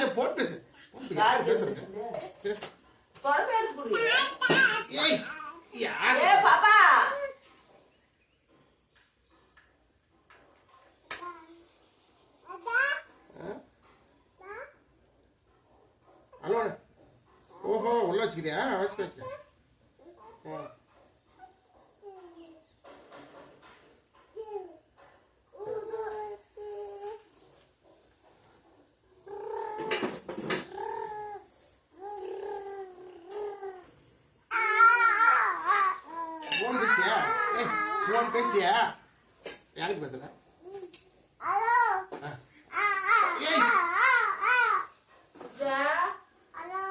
சரி போன் பேசு. பேசு. ஏய் யார்? ஏய் பாப்பா. ஹலோ. ஓஹோ உள்ள வச்சுக்கிறியா? வச்சு. ஃபோன் பேசியா? ஏய் ஃபோன் பேசியா? யாருக்கு பேசுற? ஹலோ. ஏய் ஹலோ.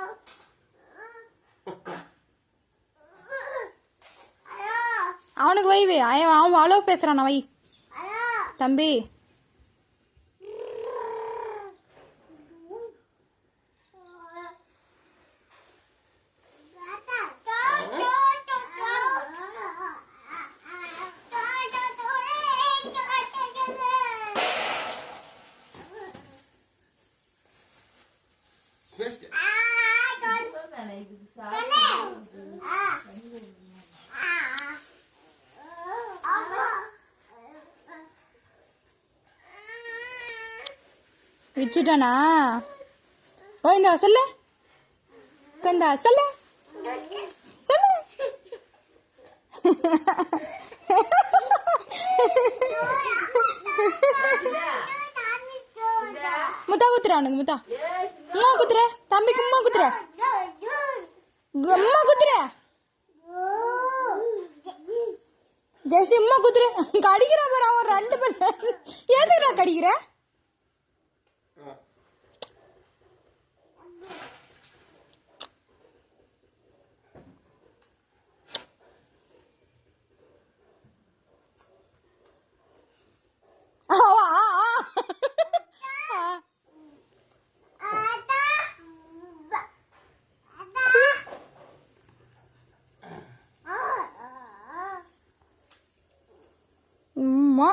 அவனுக்கு வை அவன் அவ்வளோ பேசுகிறான் வை தம்பி. பேசியா? வச்சுட்டானா? கோயந்தா சொல்லு. கோயந்தா சொல்லு. சொல்லு. முத்தா குத்துற அவனுக்கு முத்தா. அம்மா குத்துற தம்பிக்கு அம்மா குத்துற. அம்மா குத்துற. ஜெசி அம்மா குத்துற. கடிக்கிற பாரு அவன் 2 பேர். எதுக்குடா கடிக்கிற? அம்மா